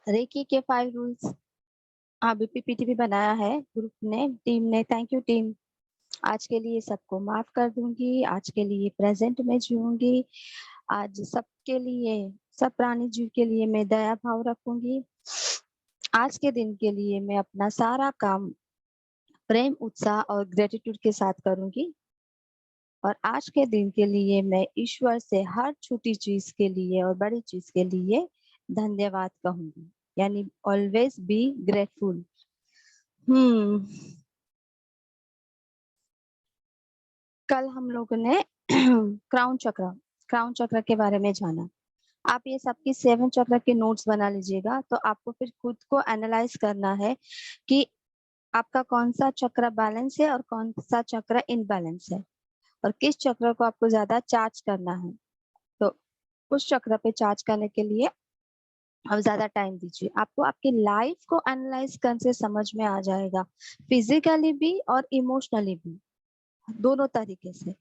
Recce के 5 rules अभी PPT भी बनाया है ग्रुप ने, टीम ने। Thank you team. आज के लिए सबको माफ कर दूंगी, आज के लिए प्रेजेंट में जीऊंगी, आज सबके लिए, सब प्राणी जीव के लिए मैं दया भाव रखूंगी। आज के दिन के लिए मैं अपना सारा काम प्रेम, उत्साह और ग्रेटिट्यूड के साथ करूंगी। और आज के दिन के लिए मैं ईश्वर से हर छोटी चीज के लिए और बड़ी चीज के लिए धन्यवाद कहूंगी, यानी ऑलवेज बी ग्रेटफुल। हम्म कल हम लोगों ने क्राउन चक्र के बारे में जाना। आप ये सबकी 7 चक्र के नोट्स बना लीजिएगा, तो आपको फिर खुद को एनालाइज करना है कि आपका कौन सा चक्र बैलेंस है और कौन सा चक्र इनबैलेंस है, और किस चक्र को आपको ज्यादा चार्ज करना है। तो उस चक्र पे चार्ज करने के लिए अब ज्यादा टाइम दीजिए। आपको आपकी लाइफ को एनालाइज करने से समझ में आ जाएगा, फिजिकली भी और इमोशनली भी, दोनों तरीके से।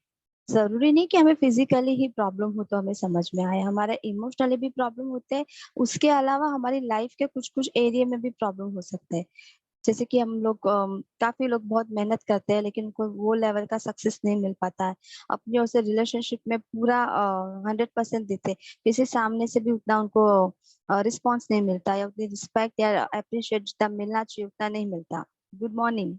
जरूरी नहीं कि हमें फिजिकली ही प्रॉब्लम हो तो हमें समझ में आए, हमारे इमोशनली भी प्रॉब्लम होते हैं। उसके अलावा हमारी लाइफ के कुछ कुछ एरिया में भी प्रॉब्लम हो सकते हैं। जैसे कि हम लोग काफी लोग बहुत मेहनत करते हैं लेकिन उनको वो लेवल का सक्सेस नहीं मिल पाता है। अपनी ओर से रिलेशनशिप में पूरा 100% देते हैं, किसी सामने से भी उतना उनको रिस्पॉन्स नहीं मिलता, या उतनी रिस्पेक्ट या अप्रिशिएट जितना मिलना चाहिए उतना नहीं मिलता। Good morning.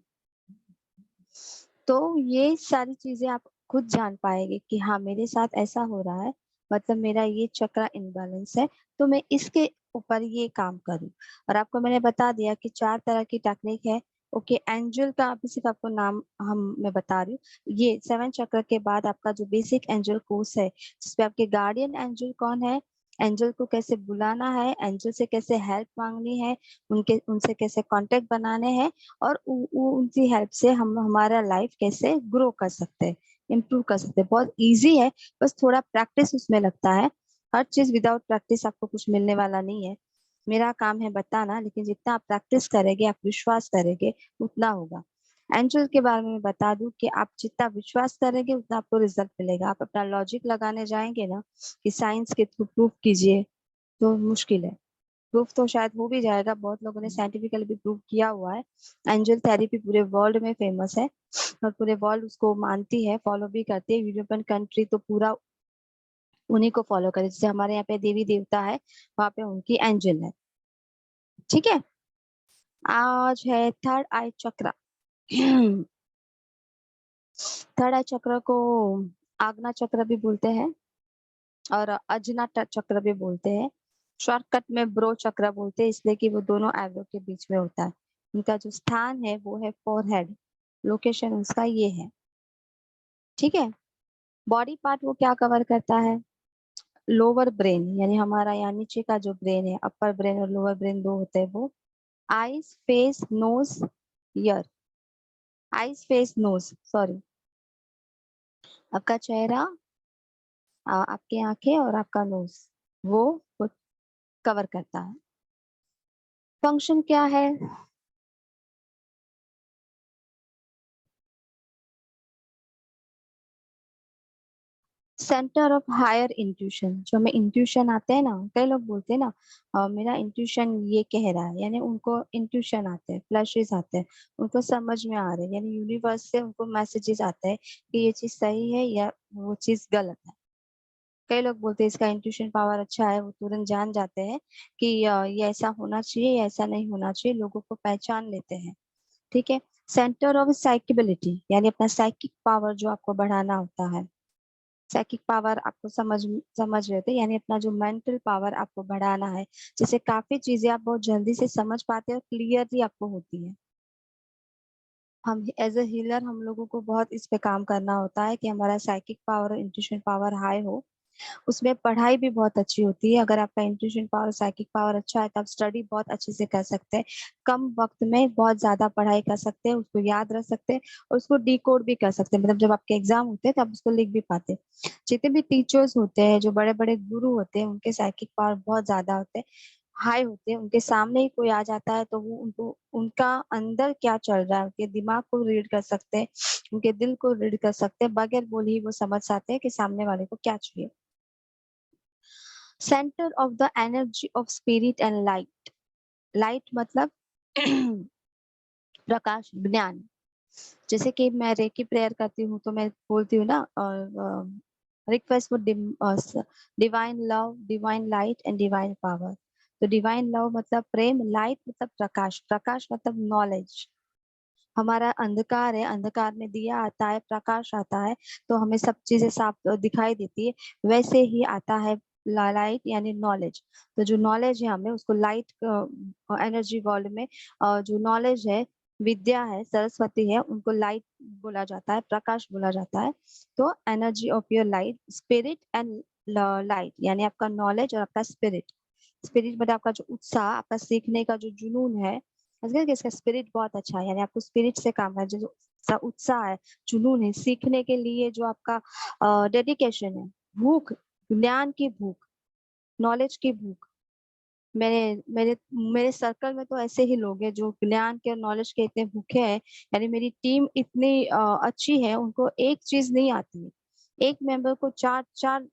तो ये सारी चीजें आप खुद जान पाएंगे कि हाँ मेरे साथ ऐसा हो रहा है, मतलब मेरा ये चक्र इनबैलेंस है, तो मैं इसके ऊपर ये काम करूं। और आपको मैंने बता दिया कि 4 तरह की टेक्निक है। ओके, एंजल का अभी सिर्फ आपको नाम मैं बता रही हूँ। ये 7 चक्र के बाद आपका जो बेसिक एंजल कोर्स है, जिसपे आपके गार्डियन एंजल कौन है, एंजल को कैसे बुलाना है, एंजल से कैसे हेल्प मांगनी है, उनके उनसे कैसे कांटेक्ट बनाने हैं, और उनकी हेल्प से हम हमारा लाइफ कैसे ग्रो कर सकते हैं, इम्प्रूव कर सकते हैं। बहुत इजी है, बस थोड़ा प्रैक्टिस उसमें लगता है। हर चीज विदाउट प्रैक्टिस आपको कुछ मिलने वाला नहीं है। मेरा काम है बताना, लेकिन जितना आप प्रैक्टिस करेंगे, आप विश्वास करेंगे, उतना होगा। एंजल के बारे में बता दूं कि आप जितना विश्वास करेंगे उतना आपको रिजल्ट मिलेगा। आप अपना लॉजिक लगाने जाएंगे ना कि साइंस के थ्रू प्रूफ कीजिए, तो मुश्किल है। प्रूफ तो शायद हो भी जाएगा, बहुत लोगों ने साइंटिफिकली भी प्रूव किया हुआ है। एंजल थेरेपी पूरे वर्ल्ड में फेमस है, और पूरे वर्ल्ड उसको मानती है, फॉलो भी करती है। यूरोपियन कंट्री तो पूरा उन्हीं को फॉलो करे। जैसे हमारे यहाँ पे देवी देवता है, वहां पे उनकी एंजल है। ठीक है। आज है थर्ड आई चक्र। थर्ड आई चक्र को आज्ञा चक्र भी बोलते हैं, और अजना चक्र भी बोलते हैं। शॉर्टकट में ब्रो चक्र बोलते हैं, इसलिए कि वो दोनों आईब्रो के बीच में होता है। उनका जो स्थान है वो है फोरहेड, लोकेशन उसका ये है। ठीक है। बॉडी पार्ट वो क्या कवर करता है, लोअर ब्रेन, यानी हमारा यहाँ नीचे का जो ब्रेन है, अपर ब्रेन और लोअर ब्रेन दो होते हैं वो। Eyes, face, nose, ear. Eyes, face, nose, sorry, आपका चेहरा, आपकी आंखें और आपका नोज, वो कवर करता है। फंक्शन क्या है, सेंटर ऑफ हायर इंट्यूशन। जो हमें इंट्यूशन आते हैं ना, कई लोग बोलते हैं ना मेरा इंट्यूशन ये कह रहा है, यानी उनको इंट्यूशन आते हैं, फ्लैशेस आते हैं, उनको समझ में आ रहे हैं, यानी यूनिवर्स से उनको मैसेजेस आते हैं कि ये चीज सही है या वो चीज गलत है। कई लोग बोलते हैं इसका इंट्यूशन पावर अच्छा है, वो तुरंत जान जाते हैं कि ये ऐसा होना चाहिए या ऐसा नहीं होना चाहिए, लोगों को पहचान लेते हैं। ठीक है। सेंटर ऑफ साइकिबिलिटी, यानी अपना साइकिक पावर जो आपको बढ़ाना होता है। साइकिक पावर आपको समझ रहे थे, यानी अपना जो मेंटल पावर आपको बढ़ाना है, जैसे काफी चीजें आप बहुत जल्दी से समझ पाते हैं और क्लियरली आपको होती है। हम एज ए हीलर हम लोगों को बहुत इस पे काम करना होता है कि हमारा साइकिक पावर और इंट्यूशन पावर हाई हो। उसमें पढ़ाई भी बहुत अच्छी होती है। अगर आपका इंट्यूशन पावर, साइकिक पावर अच्छा है तो आप स्टडी बहुत अच्छे से कर सकते हैं, कम वक्त में बहुत ज्यादा पढ़ाई कर सकते हैं, उसको याद रख सकते हैं, और उसको डिकोड भी कर सकते हैं। मतलब जब आपके एग्जाम होते हैं तब उसको लिख भी पाते हैं। जितने भी टीचर्स होते हैं, जो बड़े बड़े गुरु होते हैं, उनके साइकिक पावर बहुत ज्यादा होते हैं, हाई होते हैं। उनके सामने ही कोई आ जाता है तो वो उनको, उनका अंदर क्या चल रहा है, उनके दिमाग को रीड कर सकते हैं, उनके दिल को रीड कर सकते हैं, बगैर बोले ही वो समझ जाते हैं कि सामने वाले को क्या चाहिए। Centre of the energy of spirit and light, light मतलब प्रकाश, ज्ञान। जैसे कि मैं रेकी प्रेयर करती हूँ तो मैं बोलती हूँ ना, request for divine love, divine light and divine power. तो डिवाइन लव मतलब प्रेम, लाइट मतलब प्रकाश, प्रकाश मतलब नॉलेज। हमारा अंधकार है, अंधकार में दिया आता है, प्रकाश आता है, तो हमें सब चीजें साफ दिखाई देती है। वैसे ही आता है लाइट यानी नॉलेज। तो जो नॉलेज है हमें उसको लाइट एनर्जी वर्ल्ड में जो नॉलेज है, विद्या है, सरस्वती है, उनको लाइट बोला जाता है, प्रकाश बोला जाता है। तो energy of your light, spirit and light यानी आपका नॉलेज और आपका स्पिरिट। स्पिरिट मतलब आपका जो उत्साह, आपका सीखने का जो जुनून है, आजकल कि इसका स्पिरिट बहुत अच्छा है, यानी आपको स्पिरिट से काम है, जो उत्साह है, जुनून है, सीखने के लिए जो आपका डेडिकेशन है, भूख, ज्ञान की भूख, नॉलेज की भूख। मेरे मेरे मेरे सर्कल में तो ऐसे ही लोग हैं जो ज्ञान के और नॉलेज के इतने भूखे हैं। यानी मेरी टीम इतनी अच्छी है, उनको एक चीज नहीं आती है। एक मेंबर को चार चार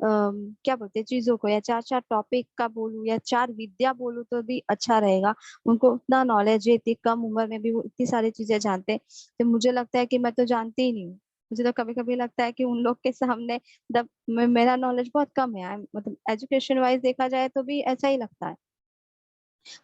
क्या बोलते हैं चीजों को, या चार चार टॉपिक का बोलूं या चार विद्या बोलूं तो भी अच्छा रहेगा। उनको उतना नॉलेज है, इतनी कम उम्र में भी वो इतनी सारी चीजें जानते हैं। तो मुझे लगता है कि मैं तो जानती ही नहीं हूँ। मुझे तो कभी कभी लगता है कि उन लोग के सामने मेरा नॉलेज बहुत कम है। मतलब एजुकेशन वाइज देखा जाए तो भी ऐसा ही लगता है।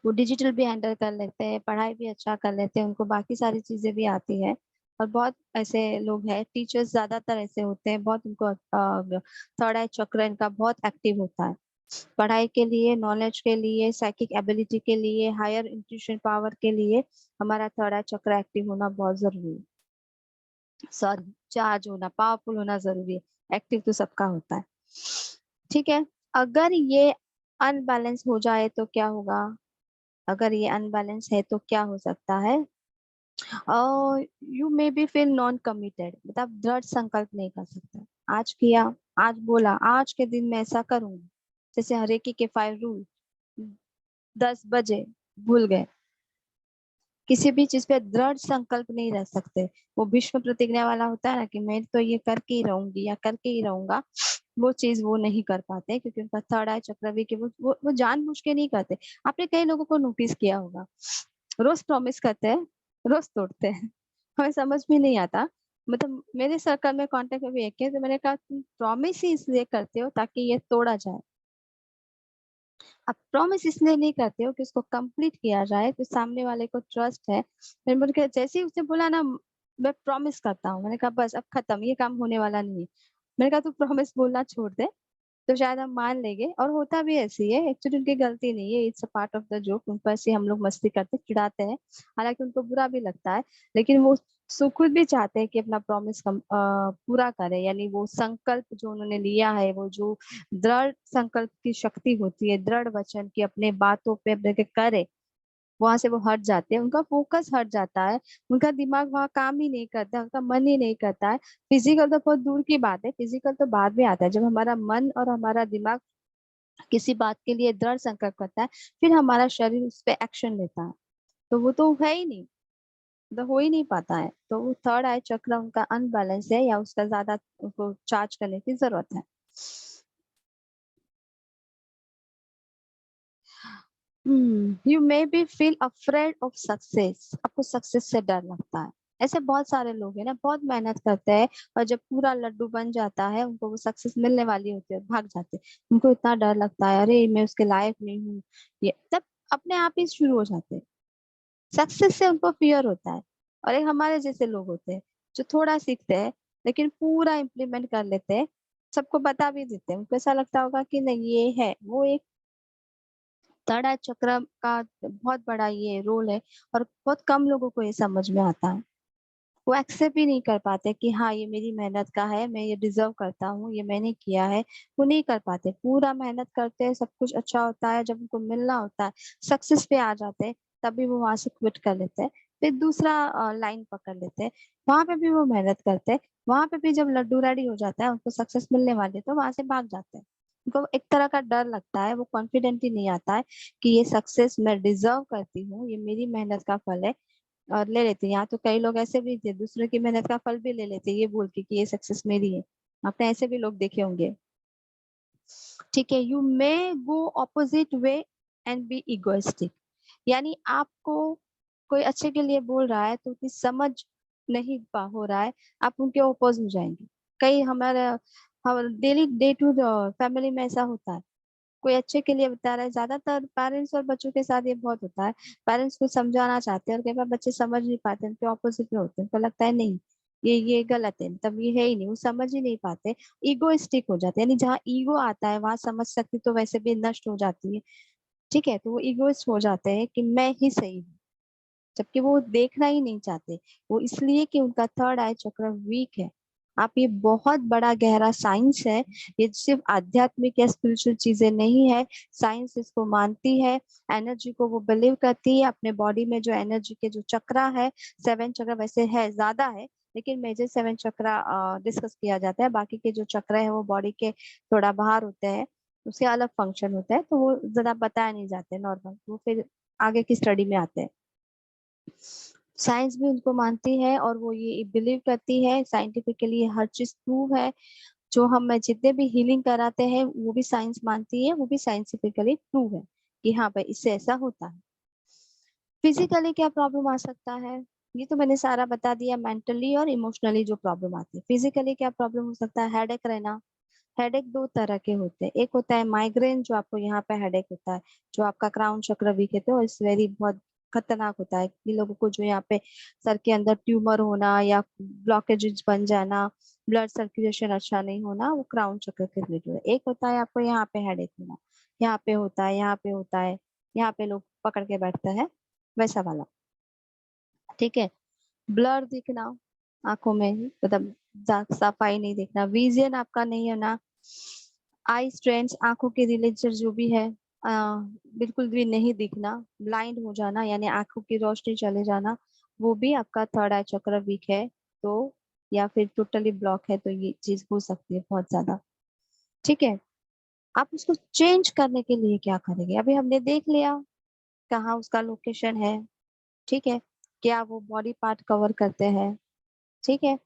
वो डिजिटल भी हैंडल कर लेते हैं, पढ़ाई भी अच्छा कर लेते हैं, उनको बाकी सारी चीजें भी आती है। और बहुत ऐसे लोग हैं, टीचर्स ज्यादातर ऐसे होते हैं, बहुत उनको थर्ड आई चक्र इनका बहुत एक्टिव होता है। पढ़ाई के लिए, नॉलेज के लिए, साइकिक एबिलिटी के लिए, हायर इंट्यूशन पावर के लिए हमारा थर्ड आई चक्र एक्टिव होना बहुत जरूरी है। सॉरी, चार्ज होना, पावरफुल होना जरूरी है। एक्टिव तो सबका होता है। ठीक है। अगर ये अनबैलेंस हो जाए तो क्या होगा? अगर ये अनबैलेंस है तो क्या हो सकता है? You may be feel non committed, मतलब दृढ़ संकल्प नहीं कर सकता। आज किया, आज बोला, आज के दिन मैं ऐसा करूंगा। जैसे हरेकी के 5 रूल, 10 बजे भूल गए। किसी भी चीज पे दृढ़ संकल्प नहीं रह सकते। वो भीष्म प्रतिज्ञा वाला होता है ना, कि मैं तो ये करके ही रहूंगी या करके ही रहूंगा। वो चीज वो नहीं कर पाते, क्योंकि उनका थर्ड आई चक्रवी के वो जानबूझ के नहीं करते। आपने कई लोगों को नोटिस किया होगा, रोज प्रॉमिस करते हैं, रोज तोड़ते हैं। हमें समझ में नहीं आता। मतलब मेरे सर्कल में कांटेक्ट में भी एक है, तो मैंने कहा तुम प्रॉमिस ही इसलिए करते हो ताकि ये तोड़ा जाए। आप प्रॉमिस इसलिए नहीं करते हो कि उसको कंप्लीट किया जाए, तो सामने वाले को ट्रस्ट है। मैंने बोल के जैसे ही उसने बोला ना, मैं प्रॉमिस करता हूँ, मैंने कहा बस अब खत्म, ये काम होने वाला नहीं है। मैंने कहा तू प्रॉमिस बोलना छोड़ दे, तो शायद हम मान लेंगे। और होता भी ऐसी है, एक्चुअली उनकी गलती नहीं है, it's a part of the joke. उन पर से हम लोग मस्ती करते चिढ़ाते हैं, हालांकि उनको बुरा भी लगता है। लेकिन वो खुद भी चाहते हैं कि अपना प्रॉमिस पूरा करें, यानी वो संकल्प जो उन्होंने लिया है, वो जो दृढ़ संकल्प की शक्ति होती है, दृढ़ वचन की अपने बातों पे अपने के करे, वहां से वो हट जाते हैं, उनका फोकस हट जाता है। उनका दिमाग वहां काम ही नहीं करता, उनका मन ही नहीं करता है। फिजिकल तो बहुत दूर की बात है, फिजिकल तो बाद में आता है, जब हमारा मन और हमारा दिमाग किसी बात के लिए दृढ़ संकल्प करता है, फिर हमारा शरीर उस पर एक्शन लेता है। तो वो तो है ही नहीं, तो हो ही नहीं पाता है। तो वो थर्ड आई चक्र उनका अनबैलेंस है, या उसका ज्यादा उनको चार्ज करने की जरूरत है। You may be feel afraid of success, आपको सक्सेस से डर लगता है। ऐसे बहुत सारे लोग हैं ना, बहुत मेहनत करते हैं, और जब पूरा लड्डू बन जाता है, उनको वो सक्सेस मिलने वाली होती है, भाग जाते हैं। उनको इतना डर लगता है, अरे मैं उसके लायक नहीं हूँ, ये तब अपने आप ही शुरू हो जाते हैं। सक्सेस से उनको फियर होता है। और एक हमारे जैसे लोग होते हैं, जो थोड़ा सीखते हैं लेकिन पूरा इम्प्लीमेंट कर लेते हैं, सबको बता भी देते हैं। उनको ऐसा लगता होगा कि नहीं ये है वो एक तड़ा चक्र का बहुत बड़ा ये रोल है। और बहुत कम लोगों को ये समझ में आता है। वो एक्सेप्ट ही नहीं कर पाते कि हाँ ये मेरी मेहनत का है, मैं ये डिजर्व करता हूँ, ये मैंने किया है। वो नहीं कर पाते, पूरा मेहनत करते हैं, सब कुछ अच्छा होता है, जब उनको मिलना होता है, सक्सेस पे आ जाते हैं, तभी वो वहां से क्विट कर लेते हैं। फिर दूसरा लाइन पकड़ लेते हैं, वहां पे भी वो मेहनत करते हैं, वहां पे भी जब लड्डू रेडी हो जाता है, उनको सक्सेस मिलने वाली है, तो वहां से भाग जाते हैं। उनको एक तरह का डर लगता है, वो कॉन्फिडेंट ही नहीं आता है कि ये सक्सेस मैं डिजर्व करती हूँ, ये मेरी मेहनत का फल है। और ले लेते हैं। यहाँ तो कई लोग ऐसे भी थे, दूसरों की मेहनत का फल भी ले लेते हैं, ये बोल के कि ये सक्सेस मेरी है। आपने ऐसे भी लोग देखे होंगे। ठीक है। You may go opposite way and be egoistic. यानी आपको कोई अच्छे के लिए बोल रहा है तो उसकी समझ नहीं पा हो रहा है, आप उनके ओपोज हो जाएंगे। कई हमारे हम डेली डे टू फैमिली में ऐसा होता है, कोई अच्छे के लिए बता रहा है। ज्यादातर पेरेंट्स और बच्चों के साथ ये बहुत होता है, पेरेंट्स को समझाना चाहते हैं और कई बार बच्चे समझ नहीं पाते, उनके ऑपोजिट में होते हैं, उनको लगता है नहीं ये गलत है, तब ये है ही नहीं, वो समझ ही नहीं पाते, ईगोइस्टिक हो जाते हैं। यानी जहाँ ईगो आता है वहां समझ शक्ति तो वैसे भी नष्ट हो जाती है। ठीक है, तो वो इगोइस्ट हो जाते हैं कि मैं ही सही हूँ, जबकि वो देखना ही नहीं चाहते। वो इसलिए कि उनका थर्ड आई चक्र वीक है। आप ये बहुत बड़ा गहरा साइंस है, ये सिर्फ आध्यात्मिक या स्पिरिचुअल चीजें नहीं है, साइंस इसको मानती है। एनर्जी को वो बिलीव करती है, अपने बॉडी में जो एनर्जी के जो चक्रा है, 7 चक्र वैसे है ज्यादा है, लेकिन मेजर 7 चक्रा डिस्कस किया जाता है, बाकी के जो चक्र है वो बॉडी के थोड़ा बाहर होते हैं, उसके अलग फंक्शन होता है, तो वो ज्यादा बताया नहीं जाते नॉर्मल, वो फिर आगे की स्टडी में आते हैं। साइंस भी उनको मानती है और वो ये बिलीव करती है, साइंटिफिकली हर चीज प्रूव है। जो हम जितने भी हीलिंग कराते हैं वो भी साइंस मानती है, वो भी साइंटिफिकली प्रूव है कि हाँ भाई इससे ऐसा होता है। फिजिकली क्या प्रॉब्लम आ सकता है, ये तो मैंने सारा बता दिया। मेंटली और इमोशनली जो प्रॉब्लम आती है, फिजिकली क्या प्रॉब्लम हो सकता है, हेडेक रहना। हेडेक दो तरह के होते हैं, एक होता है माइग्रेन, जो आपको यहाँ पे हेडेक होता है, जो आपका क्राउन चक्र वीक है, तो इस वेरी बहुत खतरनाक होता है कि लोगों को जो यहाँ पे सर के अंदर ट्यूमर होना या ब्लॉकेजेस बन जाना, ब्लड सर्कुलेशन अच्छा नहीं होना, वो क्राउन चक्र के रिलेटेड है। एक होता है आपको यहाँ पे हेडेक होना, यहाँ पे होता है, यहाँ पे होता है, यहाँ पे लोग पकड़ के बैठते हैं, वैसा वाला। ठीक है, ब्लर दिखना आंखों में, मतलब सफाई नहीं दिखना, विजन आपका नहीं होना, आई स्ट्रेन्स आंखों के रिलेटेड जो भी है, बिल्कुल भी नहीं दिखना, ब्लाइंड हो जाना यानी आंखों की रोशनी चले जाना, वो भी आपका थर्ड आई चक्र वीक है। तो या फिर टोटली ब्लॉक है, तो ये चीज हो सकती है बहुत ज्यादा। ठीक है, आप उसको चेंज करने के लिए क्या करेंगे, अभी हमने देख लिया कहाँ उसका लोकेशन है। ठीक है, क्या वो बॉडी पार्ट कवर करते हैं। ठीक है,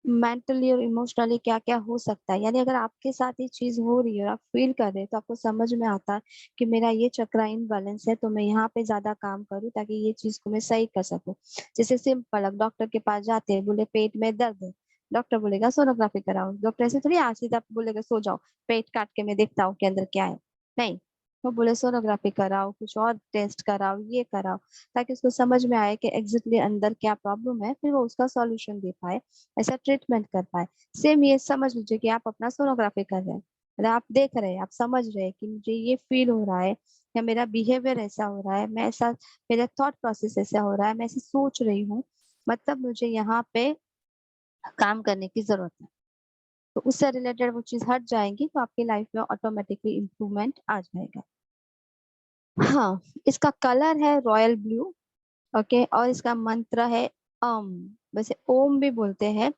मेंटली और इमोशनली क्या क्या हो सकता है, यानी अगर आपके साथ ये चीज हो रही है और आप फील कर रहे हैं, तो आपको समझ में आता है कि मेरा ये चक्र इनबैलेंस है, तो मैं यहाँ पे ज्यादा काम करूँ ताकि ये चीज को मैं सही कर सकूं। जैसे सिंपल, अब डॉक्टर के पास जाते हैं, बोले पेट में दर्द है, डॉक्टर बोलेगा सोनोग्राफी कराओ, डॉक्टर ऐसे थोड़ी आज सीधा बोलेगा सो जाओ, पेट काट के मैं देखता हूँ के अंदर क्या है, नहीं, वो बोले सोनोग्राफी कराओ, कुछ और टेस्ट कराओ, ये कराओ, ताकि उसको समझ में आए कि एग्जैक्टली अंदर क्या प्रॉब्लम है, फिर वो उसका सॉल्यूशन दे पाए, ऐसा ट्रीटमेंट कर पाए। सेम ये समझ लीजिए कि आप अपना सोनोग्राफी कर रहे हैं, मतलब आप देख रहे हैं, आप समझ रहे हैं कि मुझे ये फील हो रहा है, या मेरा बिहेवियर ऐसा हो रहा है, मैं ऐसा, मेरा थॉट प्रोसेस ऐसा हो रहा है, मैं ऐसे सोच रही हूँ, मतलब मुझे यहाँ पे काम करने की जरूरत है। तो उससे रिलेटेड वो चीज हट जाएंगी, तो आपकी लाइफ में ऑटोमेटिकली इम्प्रूवमेंट आ जाएगा। हाँ, इसका कलर है रॉयल ब्लू। ओके, और इसका मंत्र है अम, वैसे ओम भी बोलते हैं,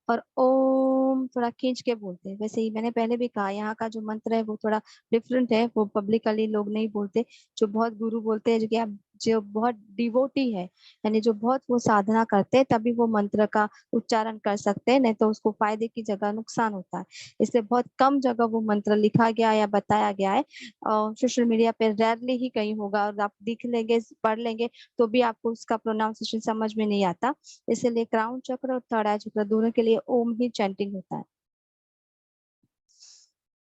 और ओम थोड़ा खींच के बोलते हैं, वैसे ही मैंने पहले भी कहा, यहाँ का जो मंत्र है वो थोड़ा डिफरेंट है, वो पब्लिकली लोग नहीं बोलते, जो बहुत गुरु बोलते हैं, जो कि आप जो बहुत डिवोटी है, यानी जो बहुत वो साधना करते हैं, तभी वो मंत्र का उच्चारण कर सकते हैं, नहीं तो उसको फायदे की जगह नुकसान होता है। इसलिए बहुत कम जगह वो मंत्र लिखा गया या बताया गया है, सोशल मीडिया पे रेयरली ही कहीं होगा, और आप दिख लेंगे, पढ़ लेंगे, तो भी आपको उसका प्रोनाउंसिएशन समझ में नहीं आता। इसीलिए क्राउन चक्र और थर्ड आई चक्र दोनों के लिए ओम ही चैंटिंग होता है।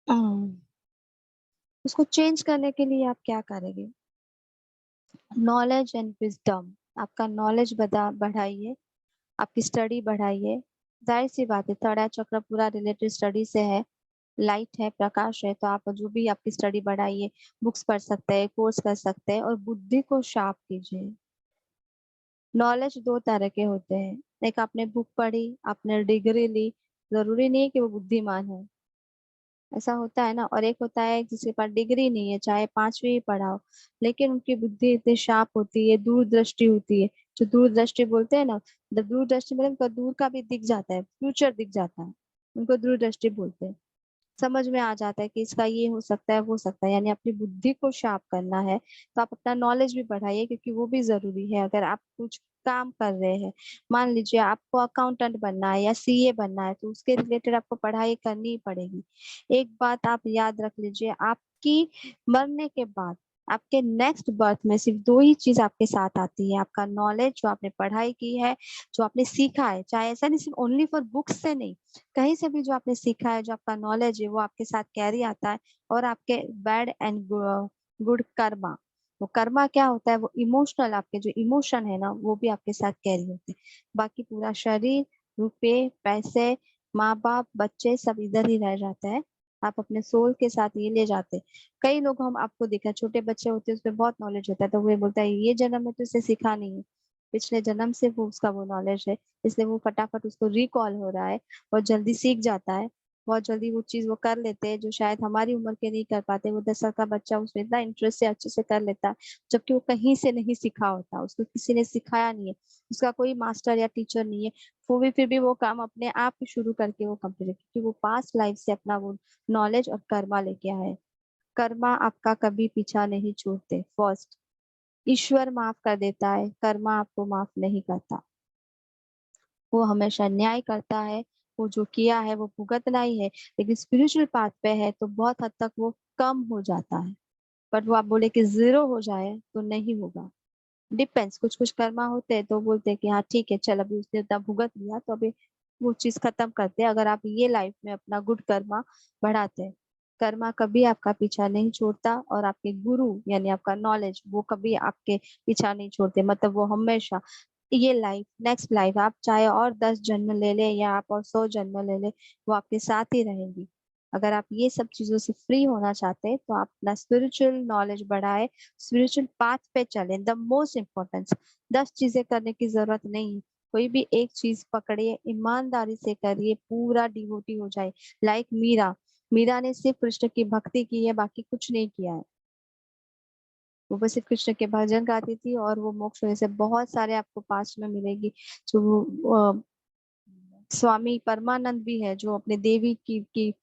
हम्म, उसको चेंज करने के लिए आप क्या करेंगे, नॉलेज एंड विजडम, आपका नॉलेज बढ़ाइए, आपकी स्टडी बढ़ाइए। जाहिर सी बात है, थर्ड आई चक्र पूरा रिलेटेड स्टडी से है, लाइट है, प्रकाश है, तो आप जो भी आपकी स्टडी बढ़ाइए, बुक्स पढ़ सकते हैं, कोर्स कर सकते हैं, और बुद्धि को शार्प कीजिए। नॉलेज दो तरह के होते हैं, एक आपने बुक पढ़ी, आपने डिग्री ली, जरूरी नहीं है कि वो बुद्धिमान है, ऐसा होता है ना, और एक होता है जिसके पास डिग्री नहीं है, चाहे 5वीं ही पढ़ा हो, लेकिन उनकी बुद्धि इतनी शार्प होती है, दूरदृष्टि होती है, जो दूरदृष्टि बोलते हैं ना, दूरदृष्टि मतलब उनका दूर का भी दिख जाता है, फ्यूचर दिख जाता है, उनको दूरदृष्टि बोलते हैं। समझ में आ जाता है कि इसका ये हो सकता है, वो हो सकता है, यानी अपनी बुद्धि को शार्प करना है, तो आप अपना नॉलेज भी बढ़ाइए, क्योंकि वो भी जरूरी है। अगर आप कुछ काम कर रहे हैं, मान लीजिए आपको अकाउंटेंट बनना है या सीए बनना है, तो उसके रिलेटेड आपको पढ़ाई करनी ही पड़ेगी। एक बात आप याद रख लीजिए, आपकी मरने के बाद आपके नेक्स्ट बर्थ में सिर्फ दो ही चीज आपके साथ आती है, आपका नॉलेज जो आपने पढ़ाई की है, जो आपने सीखा है, चाहे ऐसा नहीं सिर्फ ओनली फॉर बुक्स से नहीं, कहीं से भी जो आपने सीखा है, जो आपका नॉलेज है वो आपके साथ कैरी आता है। और आपके बैड एंड गुड कर्मा, वो कर्मा क्या होता है, वो इमोशनल, आपके जो इमोशन है ना वो भी आपके साथ कैरी होते हैं। बाकी पूरा शरीर, रुपए, पैसे, माँ बाप, बच्चे सब इधर ही रह जाते हैं, आप अपने सोल के साथ ये ले जाते हैं। कई लोग हम आपको देखा, छोटे बच्चे होते हैं उसमें बहुत नॉलेज होता है, तो वो बोलता है ये जन्म में तो इसे सीखा नहीं है, पिछले जन्म से वो उसका वो नॉलेज है, इसलिए वो फटाफट उसको रिकॉल हो रहा है और जल्दी सीख जाता है। बहुत जल्दी वो चीज वो कर लेते हैं जो शायद हमारी उम्र के नहीं कर पाते। वो 10 साल का बच्चा उसमें इतना इंटरेस्ट से अच्छे से कर लेता है, जबकि वो कहीं से नहीं सीखा होता, उसको किसी ने सिखाया नहीं है, उसका कोई मास्टर या टीचर नहीं है। वो भी फिर भी वो काम अपने आप ही शुरू करके वो कंप्लीट, क्योंकि वो पास्ट लाइफ से अपना वो नॉलेज और कर्मा लेके आए। कर्मा आपका कभी पीछा नहीं छोड़ते। फर्स्ट, ईश्वर माफ कर देता है, कर्मा आपको माफ नहीं करता। वो हमेशा न्याय करता है, वो जो किया है वो भुगतना ही है। लेकिन स्पिरिचुअल पाथ पे है तो बहुत हद तक वो कम हो जाता है। बट वो आप बोले कि जीरो हो जाए तो नहीं होगा। डिपेंड्स, कुछ कुछ कर्मा होते हैं तो बोलते हैं कि हाँ ठीक है चल, अभी उसने उतना भुगत लिया तो अभी वो चीज खत्म करते हैं। अगर आप ये लाइफ में अपना गुड कर्मा बढ़ाते हैं, कर्मा कभी आपका पीछा नहीं छोड़ता, और आपके गुरु यानी आपका नॉलेज वो कभी आपके पीछा नहीं छोड़ते। मतलब वो हमेशा ये लाइफ, नेक्स्ट लाइफ, आप चाहे और 10 जन्म ले ले या आप और 100 जन्म ले ले, वो आपके साथ ही रहेंगी। अगर आप ये सब चीजों से फ्री होना चाहते हैं तो आप अपना स्पिरिचुअल नॉलेज बढ़ाए, स्पिरिचुअल पाथ पे चलें। द मोस्ट इम्पोर्टेंस, 10 चीजें करने की जरूरत नहीं है, कोई भी एक चीज पकड़िए, ईमानदारी से करिए, पूरा डिवोटी हो जाए। लाइक मीरा, मीरा ने सिर्फ कृष्ण की भक्ति की है, बाकी कुछ नहीं किया है। वो बस सिर्फ कृष्ण के भजन गाती थी, और वो मोक्ष होने से बहुत सारे आपको पास्ट में मिलेगी। जो स्वामी परमानंद भी है, जो अपने देवी की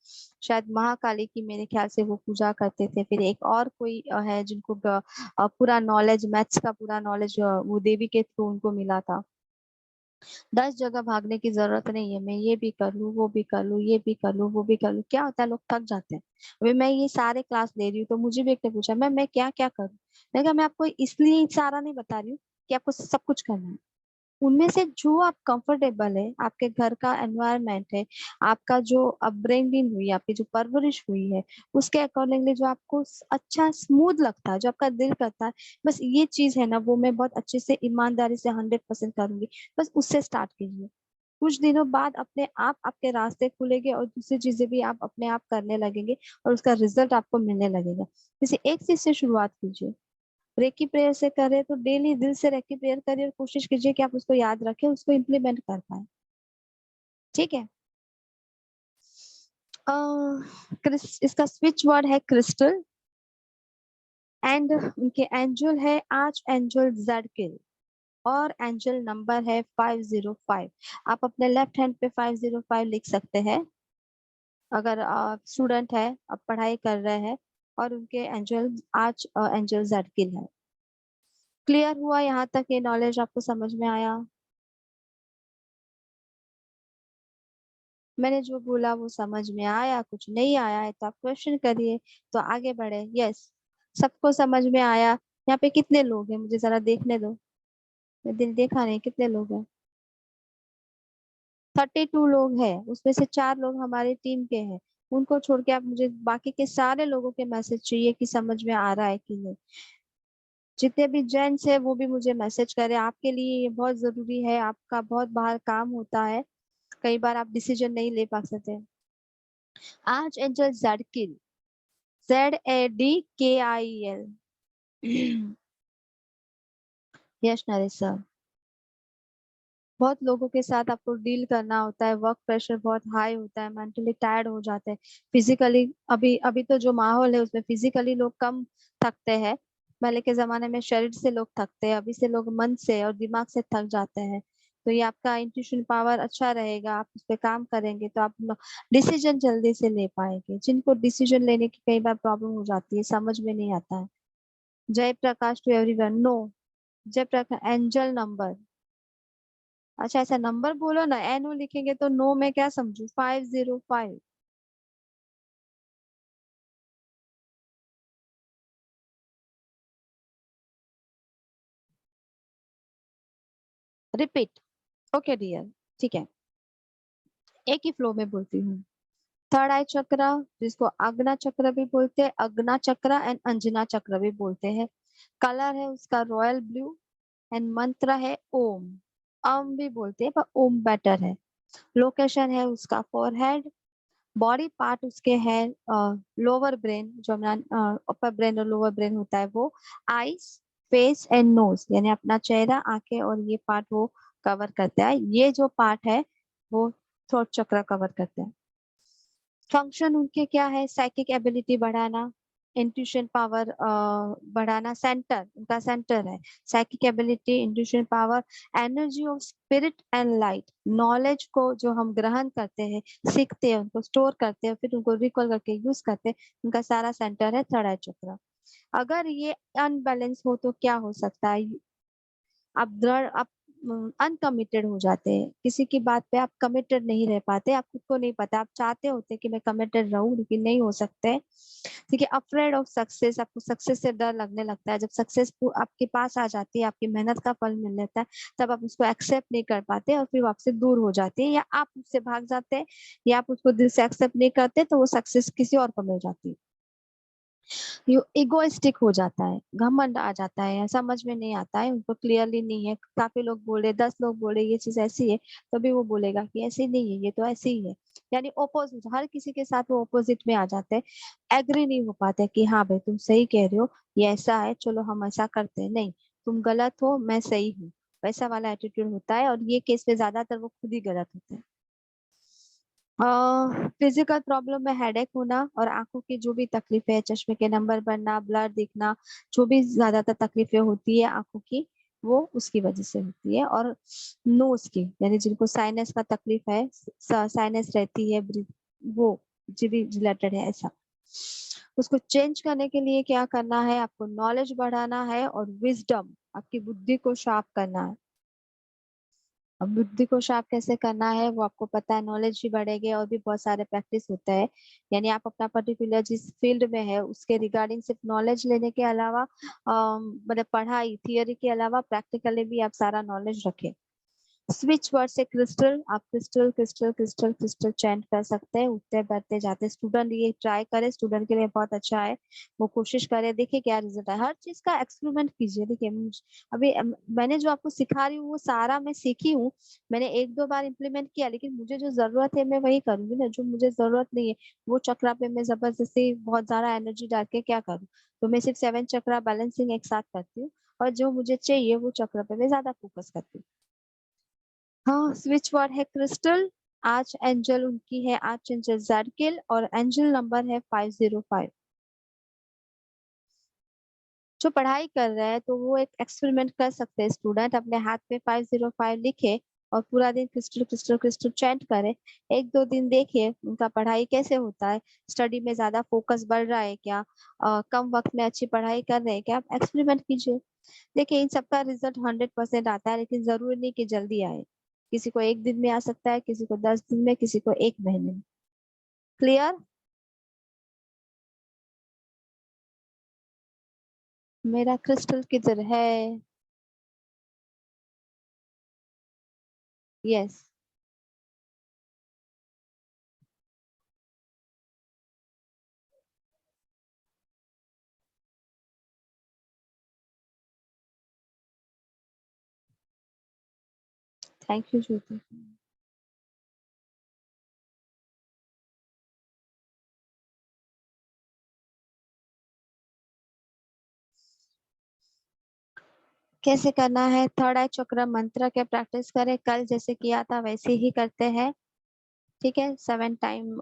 शायद महाकाली की मेरे ख्याल से वो पूजा करते थे। फिर एक और कोई है जिनको पूरा नॉलेज, मैथ्स का पूरा नॉलेज वो देवी के थ्रू उनको मिला था। 10 जगह भागने की जरूरत नहीं है, मैं ये भी कर लूँ, वो भी कर लूँ, ये भी कर लूँ, वो भी कर लूँ। क्या होता है, लोग थक जाते हैं। अभी मैं ये सारे क्लास ले रही हूँ तो मुझे भी एक ने पूछा मैं क्या क्या करूँ। मैं कहा मैं आपको इसलिए सारा नहीं बता रही हूँ कि आपको सब कुछ करना है। उनमें से जो आप कंफर्टेबल है, आपके घर का एनवायरनमेंट है, आपका जो अपब्रिंगिंग हुई, आपकी जो परवरिश हुई है, उसके अकॉर्डिंगली जो आपको अच्छा स्मूथ लगता है, जो आपका दिल करता है, बस ये चीज है ना वो मैं बहुत अच्छे से ईमानदारी से 100% करूंगी, बस उससे स्टार्ट कीजिए। कुछ दिनों बाद अपने आप आपके रास्ते खुलेंगे और दूसरी चीजें भी आप अपने आप करने लगेंगे, और उसका रिजल्ट आपको मिलने लगेगा। किसी एक चीज से शुरुआत कीजिए। रेकी प्रेयर से करें तो डेली दिल से रेकी प्रेयर करिए, और कोशिश कीजिए कि आप उसको याद रखें, उसको इम्प्लीमेंट कर पाए। ठीक है। इसका स्विच वर्ड है क्रिस्टल, एंड उनके एंजल है आर्च एंजल जडकिल, और एंजल नंबर है 505। आप अपने लेफ्ट हैंड पे 505 लिख सकते हैं, अगर आप स्टूडेंट है, आप पढ़ाई कर रहे हैं, और उनके एंजल आर्च एंजल जडकिल है। क्लियर हुआ यहाँ तक? ये नॉलेज आपको समझ में आया? मैंने जो बोला वो समझ में आया? कुछ नहीं आया है तो आप क्वेश्चन करिए, तो आगे बढ़े। यस, सबको समझ में आया? यहाँ पे कितने लोग हैं, मुझे जरा देखने दो, मैं दिल देखा नहीं कितने लोग हैं। 32 लोग हैं, उसमें से 4 लोग हमारी टीम के हैं। उनको छोड़ के आप मुझे बाकी के सारे लोगों के मैसेज चाहिए कि समझ में आ रहा है कि नहीं। जितने भी जेंट्स है वो भी मुझे मैसेज करें, आपके लिए ये बहुत जरूरी है, आपका बहुत बाहर काम होता है, कई बार आप डिसीजन नहीं ले पा सकते। आज angel Zadkiel, ZADKIL। Yes Naresh sir. बहुत लोगों के साथ आपको डील करना होता है, वर्क प्रेशर बहुत हाई होता है, मेंटली टायर्ड हो जाते हैं, फिजिकली अभी अभी तो जो माहौल है उसमें फिजिकली लोग कम थकते हैं। पहले के जमाने में शरीर से लोग थकते हैं, अभी से लोग मन से और दिमाग से थक जाते हैं। तो ये आपका इंट्यूशन पावर अच्छा रहेगा, आप उस पर काम करेंगे तो आप डिसीजन जल्दी से ले पाएंगे। जिनको डिसीजन लेने की कई बार प्रॉब्लम हो जाती है, समझ में नहीं आता है। जय प्रकाश टू एवरीवन। नो, जय प्रकाश एंजल नंबर। अच्छा ऐसा नंबर बोलो ना, एनो लिखेंगे तो नो में क्या समझू? 505। रिपीट। ओके डियर, ठीक है, एक ही फ्लो में बोलती हूँ। थर्ड आई चक्र, जिसको आज्ञा चक्र भी बोलते हैं, अग्ना चक्र एंड अंजना चक्र भी बोलते हैं। कलर है उसका रॉयल ब्लू एंड मंत्र है ओम। ओम भी बोलते हैं पर ओम बेटर है। लोकेशन है उसका फोरहेड। बॉडी पार्ट उसके है लोअर ब्रेन, जो हमारा अपर ब्रेन और लोअर ब्रेन होता है वो। आईज, फेस एंड नोज, यानी अपना चेहरा, आंखें और ये पार्ट वो कवर करता है। ये जो पार्ट है वो थ्रोट चक्र कवर करता है। फंक्शन उनके क्या है? साइकिक एबिलिटी बढ़ाना, इंट्यूशन पावर बढ़ाना, सेंटर उनका सेंटर है। Psychic ability, intuition power, energy of spirit and light, knowledge को जो हम ग्रहण करते हैं, सीखते हैं, उनको स्टोर करते हैं, फिर उनको रिकॉल करके यूज करते हैं, उनका सारा सेंटर है थर्ड आई चक्र। अगर ये अनबैलेंस हो तो क्या हो सकता है? आप दृढ़, आप अनकमिटेड हो जाते हैं, किसी की बात पे आप कमिटेड नहीं रह पाते, आप खुद को नहीं पता, आप चाहते होते कि मैं कमिटेड रहूं लेकिन नहीं हो सकते। ठीक है, अफ्रेड ऑफ सक्सेस, आपको सक्सेस से डर लगने लगता है। जब सक्सेस आपके पास आ जाती है, आपकी मेहनत का फल मिल जाता है, तब आप उसको एक्सेप्ट नहीं कर पाते और फिर वो आपसे दूर हो जाती है, या आप उससे भाग जाते हैं, या आप उसको दिल से एक्सेप्ट नहीं करते तो वो सक्सेस किसी और को मिल जाती है। इगोइस्टिक हो जाता है, घमंड आ जाता है, समझ में नहीं आता है, उनको क्लियरली नहीं है। काफी लोग बोले, 10 लोग बोले ये चीज ऐसी है, तभी वो बोलेगा कि ऐसी नहीं है, ये तो ऐसी ही है। यानी ओपोजिट, हर किसी के साथ वो ओपोजिट में आ जाते हैं। एग्री नहीं हो पाते कि हाँ भाई तुम सही कह रहे हो, ये ऐसा है, चलो हम ऐसा करते हैं। नहीं, तुम गलत हो, मैं सही हूँ, वैसा वाला एटीट्यूड होता है। और ये केस में ज्यादातर वो खुद ही गलत होते हैं। फिजिकल प्रॉब्लम में हेडेक होना और आंखों की जो भी तकलीफें है, चश्मे के नंबर बढ़ना, ब्लर दिखना, जो भी ज्यादातर तकलीफें होती है आंखों की, वो उसकी वजह से होती है। और नोज की, यानी जिनको साइनस का तकलीफ है, साइनस रहती है, वो जी भी रिलेटेड है ऐसा, उसको चेंज करने के लिए क्या करना है? आपको नॉलेज बढ़ाना है और विजडम, आपकी बुद्धि को शार्प करना है। अब बुद्धि को शार्प कैसे करना है वो आपको पता है, नॉलेज भी बढ़ेगी और भी बहुत सारे प्रैक्टिस होता है। यानी आप अपना पर्टिकुलर जिस फील्ड में है उसके रिगार्डिंग सिर्फ नॉलेज लेने के अलावा मतलब पढ़ाई थियरी के अलावा प्रैक्टिकली भी आप सारा नॉलेज रखें। स्विच वर्ड से क्रिस्टल, आप crystal crystal crystal crystal chant कर सकते हैं उठते बैठते जाते। स्टूडेंट ये ट्राई करे, स्टूडेंट के लिए बहुत अच्छा है, वो कोशिश करे, देखिए क्या रिजल्ट है। हर चीज का एक्सपेरिमेंट कीजिए। देखिए अभी मैंने जो आपको सिखा रही हूँ वो सारा मैं सीखी हूँ, मैंने 1-2 बार इम्प्लीमेंट किया, लेकिन मुझे जो जरूरत है मैं वही करूंगी ना, जो मुझे जरूरत नहीं है वो चक्रा पे मैं जबरदस्ती बहुत ज्यादा एनर्जी डाल के क्या करूँ। तो मैं सिर्फ 7 चक्रा बैलेंसिंग एक साथ करती हूँ, और जो मुझे चाहिए वो चक्र पे मैं ज्यादा फोकस करती हूँ। हाँ, स्विच वर्ड है क्रिस्टल। आर्च एंजल उनकी है आर्च एंजल जैडकिल, और एंजल नंबर है 505। जो पढ़ाई कर रहे हैं तो वो एक एक्सपेरिमेंट कर सकते हैं, स्टूडेंट अपने हाथ पे 505 लिखे और पूरा दिन क्रिस्टल क्रिस्टल क्रिस्टल चैंट करे। 1-2 दिन देखिए उनका पढ़ाई कैसे होता है, स्टडी में ज्यादा फोकस बढ़ रहा है क्या, कम वक्त में अच्छी पढ़ाई कर रहे हैं क्या, आप एक्सपेरिमेंट कीजिए। देखिए इन सबका रिजल्ट 100% आता है, लेकिन जरूरी नहीं कि जल्दी आए। किसी को 1 दिन में आ सकता है, किसी को 10 दिन में, किसी को 1 महीने में। क्लियर? मेरा क्रिस्टल किधर है? यस। थैंक यू ज्योति। कैसे करना है? थर्ड आई चक्र मंत्र के प्रैक्टिस करें, कल जैसे किया था वैसे ही करते हैं। ठीक है, 7 टाइम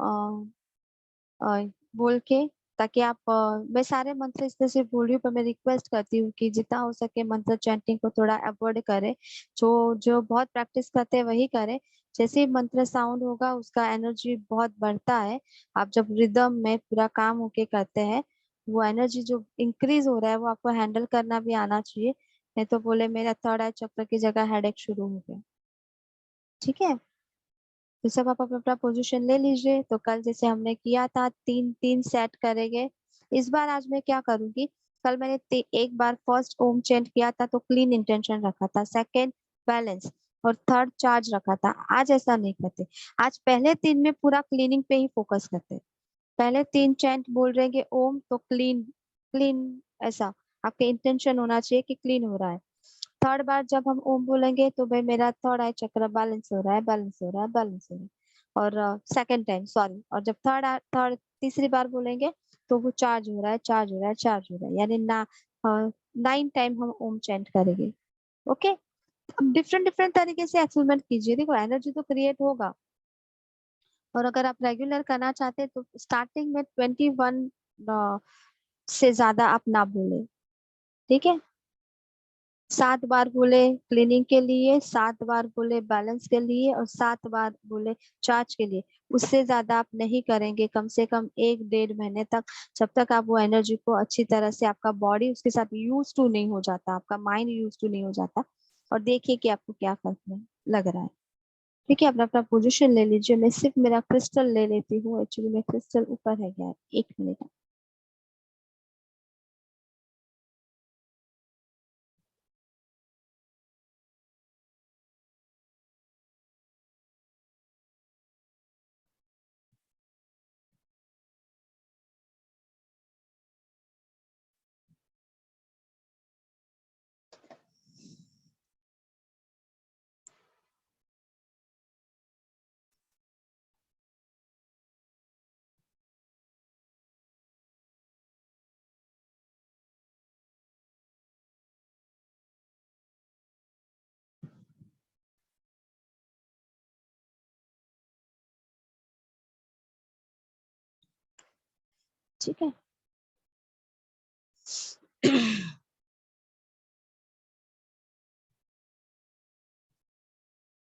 बोल के, ताकि आप मैं सारे मंत्र इस तरह से बोल रही हूँ, पर मैं रिक्वेस्ट करती हूँ कि जितना हो सके मंत्र चैंटिंग को थोड़ा अवॉइड करें। जो जो बहुत प्रैक्टिस करते हैं वही करें। जैसे ही मंत्र साउंड होगा उसका एनर्जी बहुत बढ़ता है। आप जब रिदम में पूरा काम होके करते हैं, वो एनर्जी जो इंक्रीज हो रहा है वो आपको हैंडल करना भी आना चाहिए। नहीं तो बोले मेरा थर्ड आई चक्र की जगह हेडेक शुरू हो गया। ठीक है, तो सब आप अपना अपना पोजीशन ले लीजिए। तो कल जैसे हमने किया था 3-3 सेट करेंगे। इस बार आज मैं क्या करूंगी, कल मैंने एक बार फर्स्ट ओम चेंट किया था तो क्लीन इंटेंशन रखा था। सेकंड बैलेंस और थर्ड चार्ज रखा था। आज ऐसा नहीं करते। आज पहले 3 में पूरा क्लीनिंग पे ही फोकस करते हैं। पहले 3 चैंट बोल रहे हैं कि ओम तो क्लीन क्लीन, ऐसा आपके इंटेंशन होना चाहिए कि क्लीन हो रहा है। थर्ड बार जब हम ओम बोलेंगे तो भाई मेरा थर्ड आई चक्र बैलेंस हो रहा है, बैलेंस हो रहा है, बैलेंस हो रहा है। और सेकंड टाइम सॉरी, और जब थर्ड तीसरी बार बोलेंगे तो वो चार्ज हो रहा है, चार्ज हो रहा है, चार्ज हो रहा है, यानी ना 9 टाइम हम ओम चैंट करेंगे। ओके। अब डिफरेंट डिफरेंट तरीके से एक्सपेरिमेंट कीजिए, देखो एनर्जी तो क्रिएट होगा। और अगर आप रेगुलर करना चाहते हैं तो स्टार्टिंग में 21 से ज्यादा आप ना बोले। ठीक है। 7 बार बोले क्लीनिंग के लिए, 7 बार बोले बैलेंस के लिए, और 7 बार बोले चार्ज के लिए। उससे ज्यादा आप नहीं करेंगे, कम से कम 1-1.5 महीने तक, जब तक आप वो एनर्जी को अच्छी तरह से, आपका बॉडी उसके साथ यूज टू नहीं हो जाता, आपका माइंड यूज टू नहीं हो जाता। और देखिए कि आपको क्या फर्क लग रहा है। ठीक है, अपना अपना पोजीशन ले लीजिए। मैं सिर्फ मेरा क्रिस्टल ले लेती हूँ, एक्चुअली में क्रिस्टल ऊपर है गया है। 1 मिनट। ठीक है।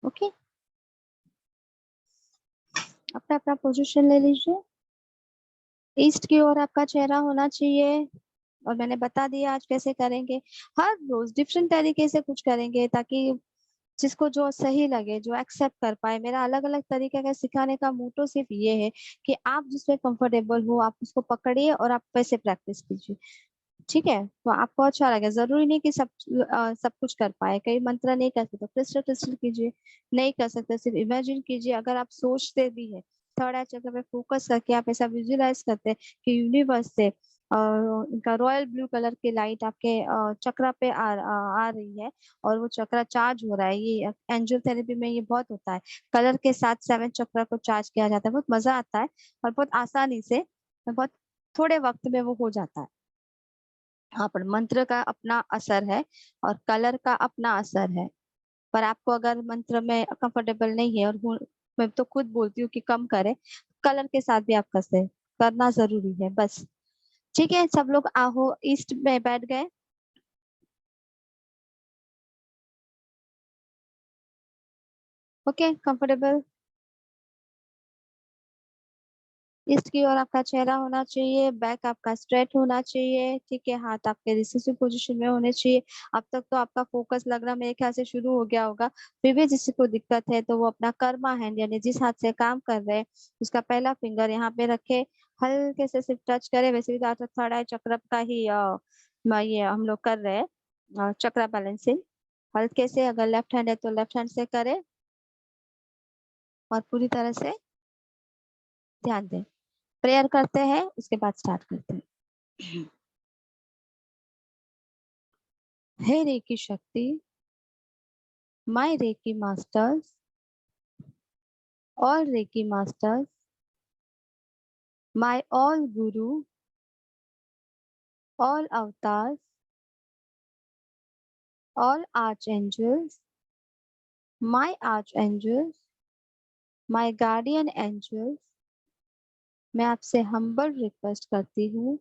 ओके, अपना अपना पोजीशन ले लीजिए। ईस्ट की ओर आपका चेहरा होना चाहिए। और मैंने बता दिया आज कैसे करेंगे। हर रोज डिफरेंट तरीके से कुछ करेंगे, ताकि जिसको जो सही लगे, जो एक्सेप्ट कर पाए। मेरा अलग अलग तरीके का सिखाने का मोटो सिर्फ ये है कि आप जिसमें कंफर्टेबल हो आप उसको पकड़िए और आप वैसे प्रैक्टिस कीजिए। ठीक है, तो आपको अच्छा लगे। जरूरी नहीं कि सब कुछ कर पाए। कई मंत्र नहीं कर सकते तो क्रिस्टल क्रिस्टल कीजिए। नहीं कर सकते सिर्फ इमेजिन कीजिए। अगर आप सोचते भी है, थर्ड आई चक्र पे फोकस करके आप ऐसा विजुलाइज करते हैं कि यूनिवर्स से इनका रॉयल ब्लू कलर की लाइट आपके चक्रा पे आ रही है, और वो चक्रा चार्ज हो रहा है। ये एंजल थेरेपी में ये बहुत होता है। कलर के साथ 7 चक्रा को चार्ज किया जाता है। बहुत मजा आता है और बहुत आसानी से, बहुत थोड़े वक्त में वो हो जाता है। हाँ, पर मंत्र का अपना असर है और कलर का अपना असर है। पर आपको अगर मंत्र में कंफर्टेबल नहीं है, और मैं तो खुद बोलती हूँ कि कम करे, कलर के साथ भी आप कर करना जरूरी है बस। ठीक है, सब लोग आहो ईस्ट में बैठ गए। Okay, comfortable. ईस्ट की ओर आपका चेहरा होना चाहिए, बैक आपका स्ट्रेट होना चाहिए। ठीक है, हाथ आपके रिसेसिव पोजीशन में होने चाहिए। अब तक तो आपका फोकस लगना मेरे ख्याल से शुरू हो गया होगा। फिर भी जिसको कोई दिक्कत है तो वो अपना कर्मा हैंड, यानी जिस हाथ से काम कर रहे हैं उसका पहला फिंगर यहाँ पे रखे, हल्के से सिर्फ टच करे। वैसे भी तो आज थर्ड आई चक्र का ही ये हम लोग कर रहे हैं, चक्र बैलेंसिंग। हल्के से, अगर लेफ्ट हैंड है तो लेफ्ट हैंड से करे, और पूरी तरह से ध्यान दें। प्रेयर करते हैं, उसके बाद स्टार्ट करते हैं। हे रेकी शक्ति, my reiki masters, all reiki masters, my all guru, all avatars, all archangels, my archangels, my guardian angels, मैं आपसे हम्बल रिक्वेस्ट करती हूँ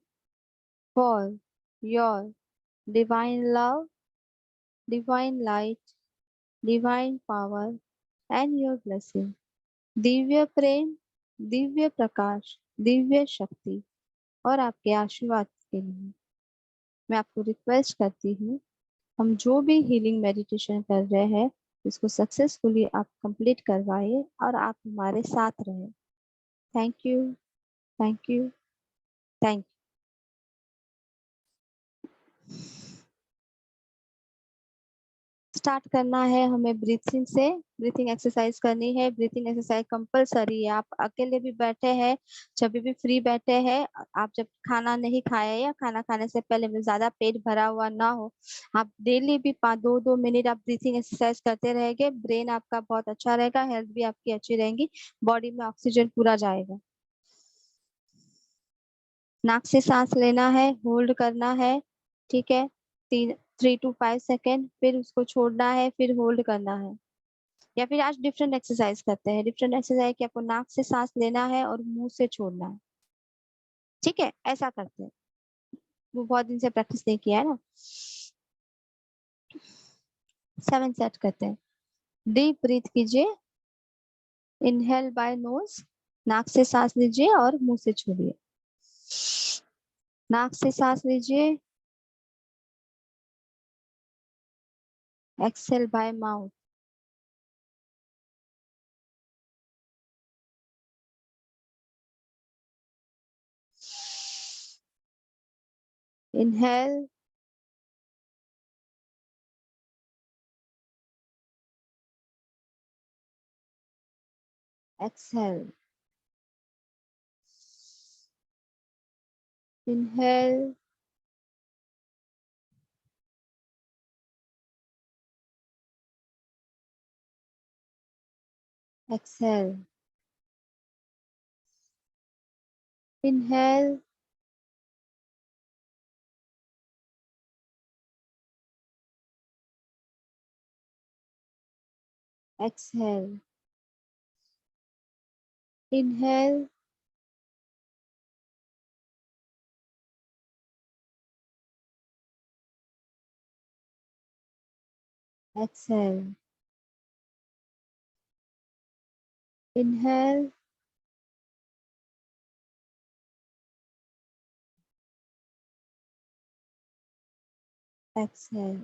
for your divine love, divine light, divine power and your blessing. Divya प्रेम, दिव्य प्रकाश, दिव्य शक्ति और आपके आशीर्वाद के लिए मैं आपको रिक्वेस्ट करती हूँ, हम जो भी हीलिंग मेडिटेशन कर रहे हैं इसको सक्सेसफुली आप कंप्लीट करवाइए और आप हमारे साथ रहे। Thank you, thank you, thank you. Start करना है हमें ब्रीथिंग से। ब्रीथिंग एक्सरसाइज करनी है। ब्रीथिंग एक्सरसाइज कंपलसरी है। आप अकेले भी बैठे हैं, जब भी फ्री बैठे हैं, आप जब खाना नहीं खाए या खाना खाने से पहले में ज्यादा पेट भरा हुआ ना हो, आप डेली भी 5-2 मिनट आप ब्रीथिंग एक्सरसाइज करते रहेंगे, ब्रेन आपका बहुत अच्छा रहेगा, हेल्थ भी आपकी अच्छी रहेगी, बॉडी में ऑक्सीजन पूरा जाएगा। नाक से सांस लेना है, होल्ड करना है, ठीक है, 3 to 5 सेकेंड, फिर उसको छोड़ना है, फिर होल्ड करना है। या फिर आज डिफरेंट एक्सरसाइज करते हैं। डिफरेंट एक्सरसाइज कि आपको नाक से सांस लेना है और मुंह से छोड़ना है, ठीक है, ऐसा करते हैं। वो बहुत दिन से प्रैक्टिस नहीं किया है ना। 7 सेट करते हैं। डीप ब्रीथ कीजिए, इनहेल बाय नोज, नाक से सांस लीजिए और मुंह से छोड़िए। नाक से सांस लीजिए, exhale by mouth. Inhale, exhale, inhale, exhale, inhale, exhale, inhale, exhale, inhale, exhale,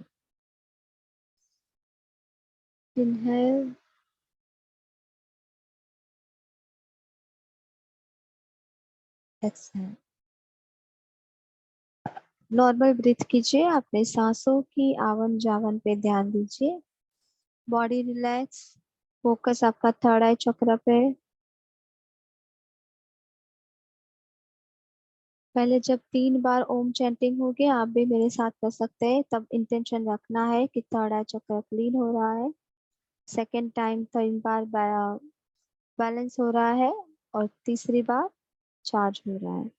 inhale, exhale. Normal breath कीजिए, अपने सांसों की आवन जावन पे ध्यान दीजिए। बॉडी रिलैक्स, फोकस आपका थर्ड आई चक्र पे। पहले जब 3 बार ओम चैंटिंग होगी, आप भी मेरे साथ कर सकते हैं। तब इंटेंशन रखना है कि थर्ड आई चक्र क्लीन हो रहा है। सेकेंड टाइम 3 बार बैलेंस हो रहा है, और तीसरी बार चार्ज हो रहा है।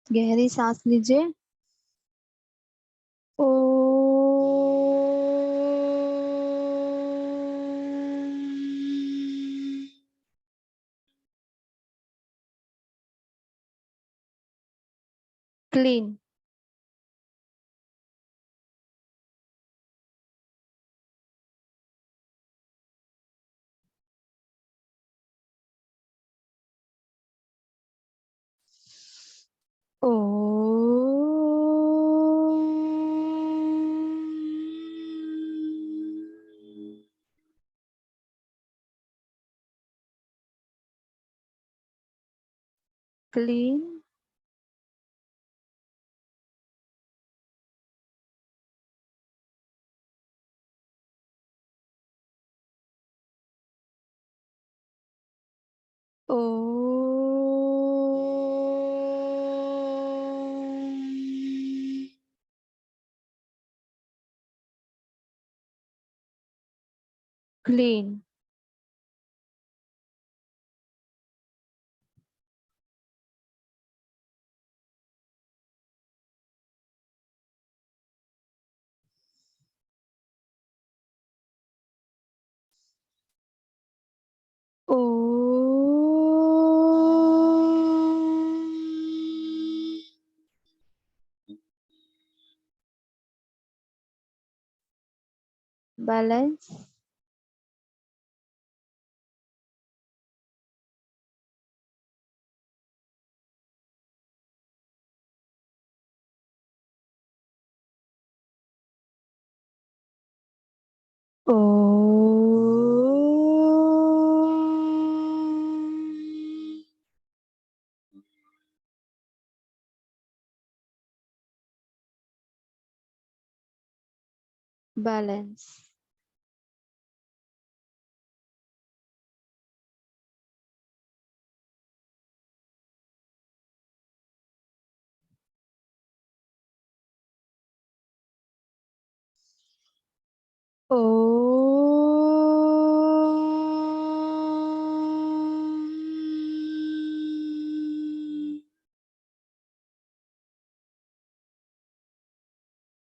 गहरी सांस लीजिए। ओ, क्लीन। ओ, क्लीन। ओ, clean. Balance, O balance, O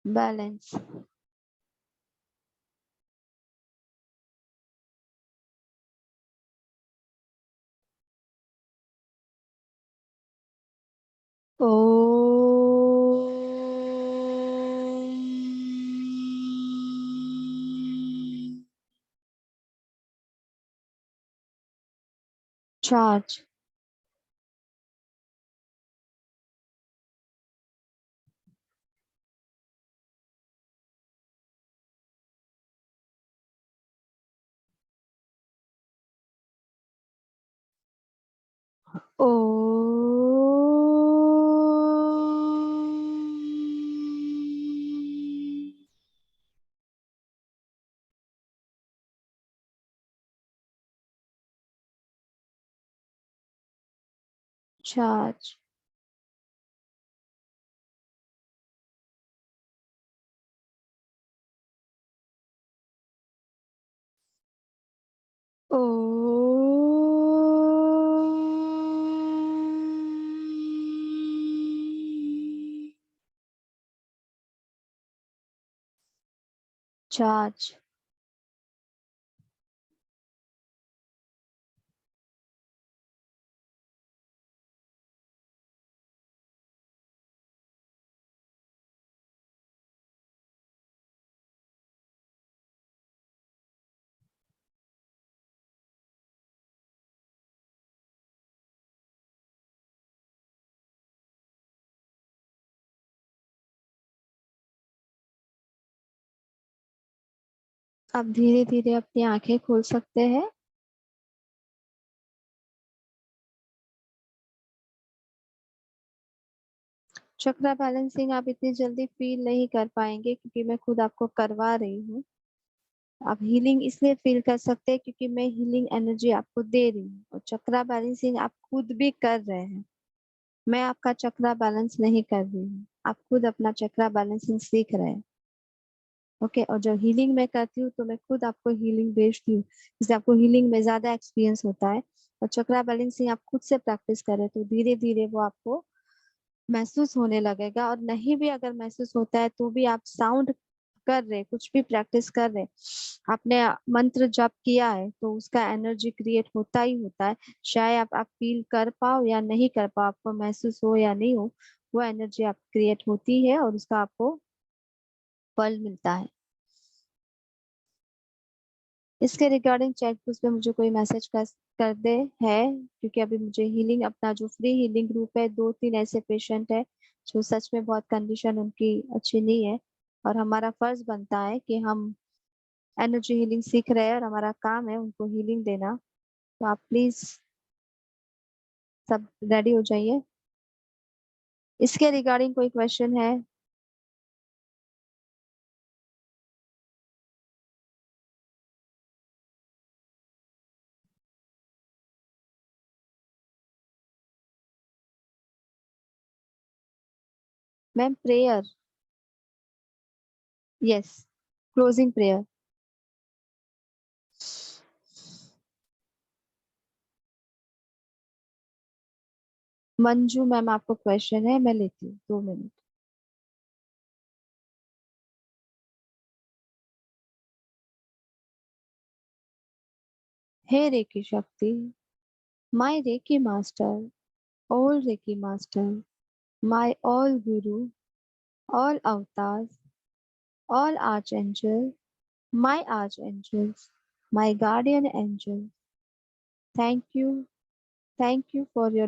balance, ओ चार्ज, ओ चार्ज, ओ चार्ज, आप धीरे धीरे अपनी आंखें खोल सकते हैं। चक्रा बैलेंसिंग आप इतनी जल्दी फील नहीं कर पाएंगे क्योंकि मैं खुद आपको करवा रही हूँ। आप हीलिंग इसलिए फील कर सकते हैं क्योंकि मैं हीलिंग एनर्जी आपको दे रही हूँ, और चक्रा बैलेंसिंग आप खुद भी कर रहे हैं। मैं आपका चक्रा बैलेंस नहीं कर रही हूँ, आप खुद अपना चक्रा बैलेंसिंग सीख रहे हैं। ओके, और जब हीलिंग मैं करती हूँ तो मैं खुद आपको हीलिंग भेजती हूँ, जिससे आपको हीलिंग में ज्यादा एक्सपीरियंस होता है। और चक्रा बैलेंसिंग आप खुद से प्रैक्टिस करें तो धीरे धीरे वो आपको महसूस होने लगेगा। और नहीं भी अगर महसूस होता है तो भी आप साउंड कर रहे, कुछ भी प्रैक्टिस कर रहे, आपने मंत्र जप किया है तो उसका एनर्जी क्रिएट होता ही होता है। चाहे आप फील कर पाओ या नहीं कर पाओ, आपको महसूस हो या नहीं हो, वो एनर्जी आप क्रिएट होती है और उसका आपको फल मिलता है। इसके रिगार्डिंग चैट बॉक्स पे मुझे कोई मैसेज कर दे है, क्योंकि अभी मुझे हीलिंग, अपना जो फ्री हीलिंग ग्रुप है, 2-3 ऐसे पेशेंट है जो सच में बहुत कंडीशन उनकी अच्छी नहीं है, और हमारा फर्ज बनता है कि हम एनर्जी हीलिंग सीख रहे हैं और हमारा काम है उनको हीलिंग देना। तो आप प्लीज सब रेडी हो जाइए। इसके रिगार्डिंग कोई क्वेश्चन है? Ma'am prayer, yes, closing prayer. Manju ma'am आपको क्वेश्चन है, मैं लेती हूँ 2 मिनट। हे रेकी शक्ति, my reiki master, all Reiki Master, my all Guru, all Avatars, all Archangel, My archangels, my guardian angel, thank you for your